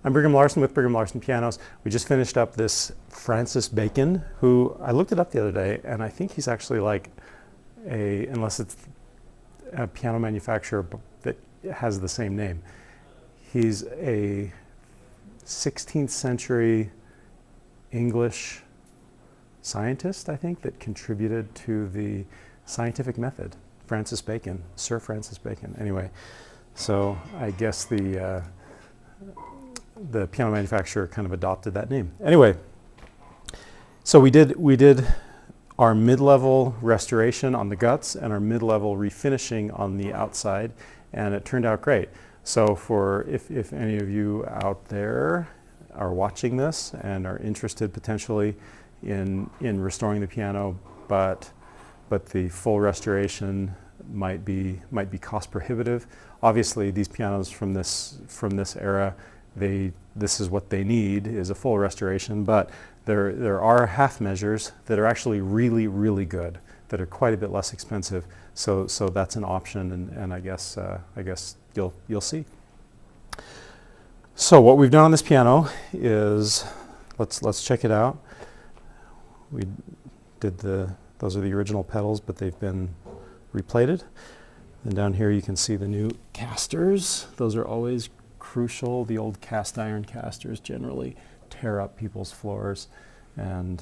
I'm Brigham Larson with Brigham Larson Pianos. We just finished up this Francis Bacon, who I looked it up the other day, and I think he's actually like unless it's a piano manufacturer that has the same name. He's a 16th century English scientist, I think, that contributed to the scientific method. Francis Bacon, Sir Francis Bacon. Anyway, so I guess the piano manufacturer kind of adopted that name. Anyway, so we did our mid-level restoration on the guts and our mid-level refinishing on the outside, and it turned out great. So if any of you out there are watching this and are interested potentially in restoring the piano, but the full restoration might be cost prohibitive. Obviously, these pianos from this era, this is what they need, is a full restoration, but there are half measures that are actually really, really good, that are quite a bit less expensive. So that's an option, and I guess you'll see. So what we've done on this piano is, let's check it out. We did those are the original pedals, but they've been replated. And down here you can see the new casters. Those are always crucial. The old cast iron casters generally tear up people's floors, and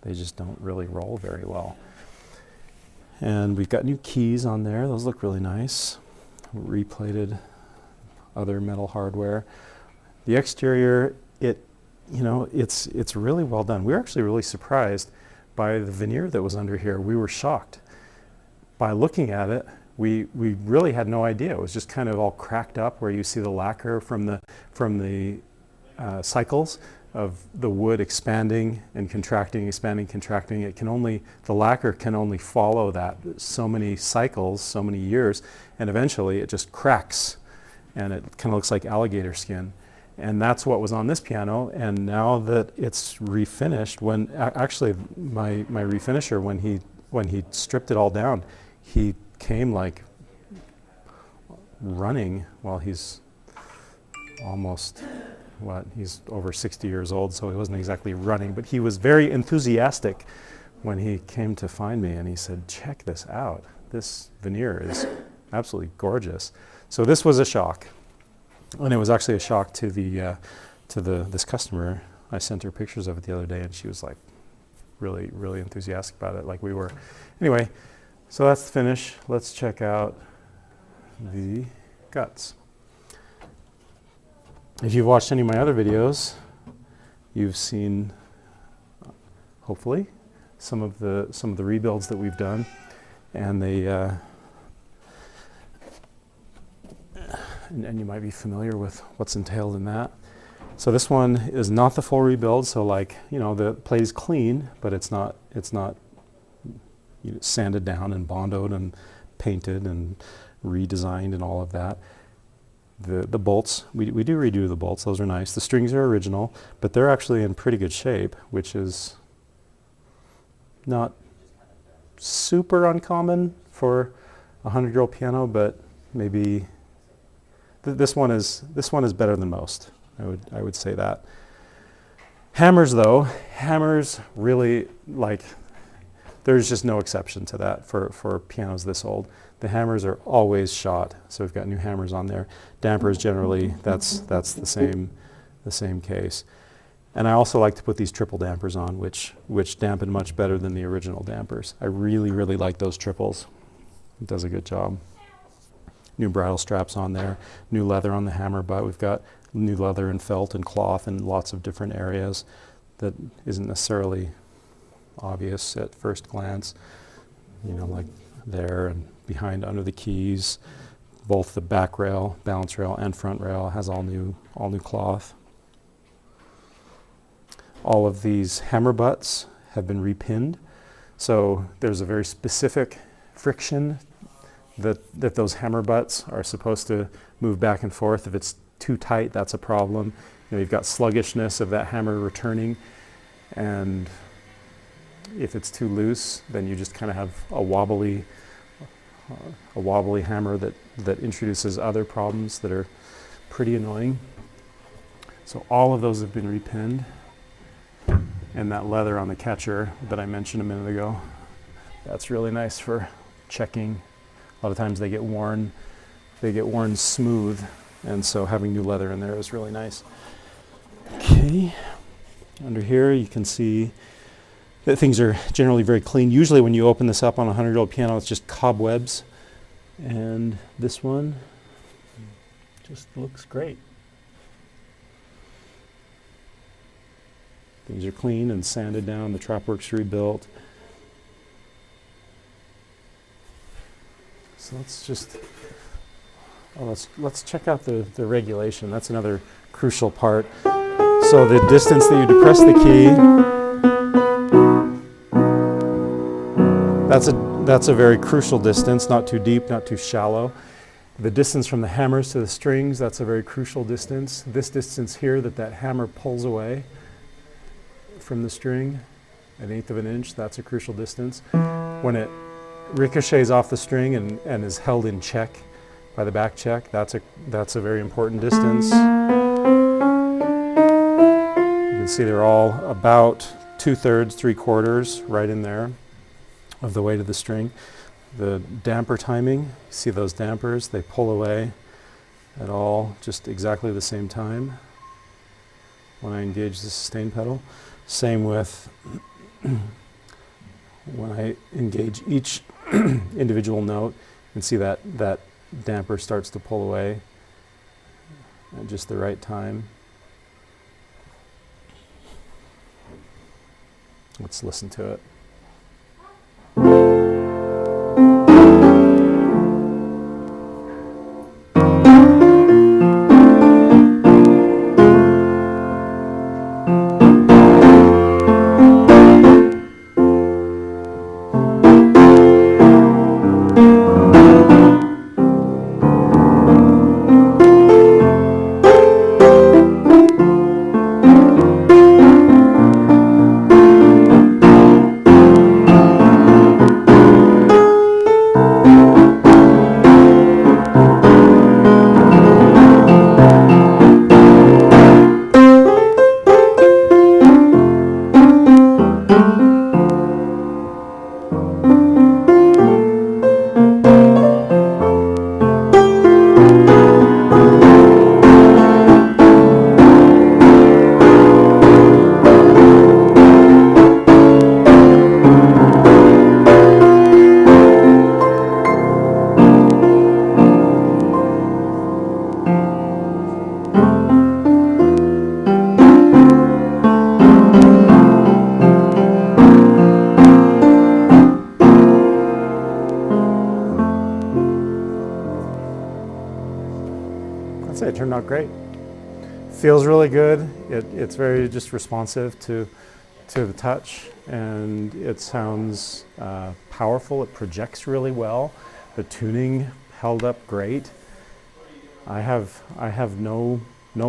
they just don't really roll very well. And we've got new keys on there. Those look really nice. Replated other metal hardware. The exterior, it's really well done. We were actually really surprised by the veneer that was under here. We were shocked. By looking at it, we really had no idea. It was just kind of all cracked up where you see the lacquer from the cycles of the wood expanding and contracting, expanding, contracting. The lacquer can only follow that so many cycles, so many years, and eventually it just cracks, and it kind of looks like alligator skin. And that's what was on this piano. And now that it's refinished, actually my refinisher, when he stripped it all down, he came like running while he's almost, he's over 60 years old, so he wasn't exactly running, but he was very enthusiastic when he came to find me, and he said, check this out. This veneer is absolutely gorgeous. So this was a shock. And it was actually a shock to this customer. I sent her pictures of it the other day, and she was like really, really enthusiastic about it, like we were. Anyway, so that's the finish. Let's check out the guts. If you've watched any of my other videos, you've seen, hopefully, some of the rebuilds that we've done, and and you might be familiar with what's entailed in that. So this one is not the full rebuild. So the plate is clean, but it's not sanded down and bondoed and painted and redesigned and all of that. The bolts, we do redo the bolts. Those are nice. The strings are original, but they're actually in pretty good shape, which is not super uncommon for a 100-year-old piano, but maybe this one is better than most. I would say that. Hammers, though, really, there's just no exception to that for pianos this old. The hammers are always shot, so we've got new hammers on there. Dampers, generally, that's the same case. And I also like to put these triple dampers on, which dampen much better than the original dampers. I really, really like those triples. It does a good job. New bridle straps on there, new leather on the hammer butt. We've got new leather and felt and cloth in lots of different areas that isn't necessarily obvious at first glance. Like there and behind under the keys. Both the back rail, balance rail, and front rail has all new cloth. All of these hammer butts have been repinned, so there's a very specific friction that those hammer butts are supposed to move back and forth. If it's too tight, that's a problem. You've got sluggishness of that hammer returning, and if it's too loose, then you just kind of have a wobbly hammer that introduces other problems that are pretty annoying. So all of those have been repinned. And that leather on the catcher that I mentioned a minute ago, that's really nice for checking. A lot of times they get worn smooth, and so having new leather in there is really nice. Okay, under here you can see that things are generally very clean. Usually when you open this up on a 100-year-old piano, it's just cobwebs, and this one just looks great. Things are clean and sanded down. The trapwork's rebuilt. So let's check out the regulation. That's another crucial part. So the distance that you depress the key, that's a very crucial distance, not too deep, not too shallow. The distance from the hammers to the strings, that's a very crucial distance. This distance here that hammer pulls away from the string, 1/8 of an inch, that's a crucial distance. When it ricochets off the string and is held in check by the back check, that's a very important distance. You can see they're all about 2/3, 3/4 right in there of the weight of the string. The damper timing, you see those dampers, they pull away at all just exactly the same time when I engage the sustain pedal. Same with when I engage each individual note, you can see that damper starts to pull away at just the right time. Let's listen to it. It turned out great. Feels really good. It's very just responsive to the touch, and it sounds powerful. It projects really well. The tuning held up great. I have no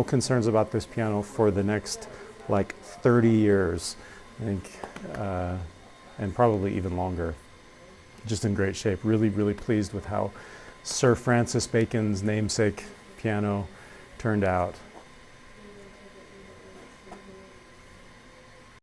concerns about this piano for the next like 30 years, I think, and probably even longer. Just in great shape. Really, really pleased with how Sir Francis Bacon's namesake piano turned out.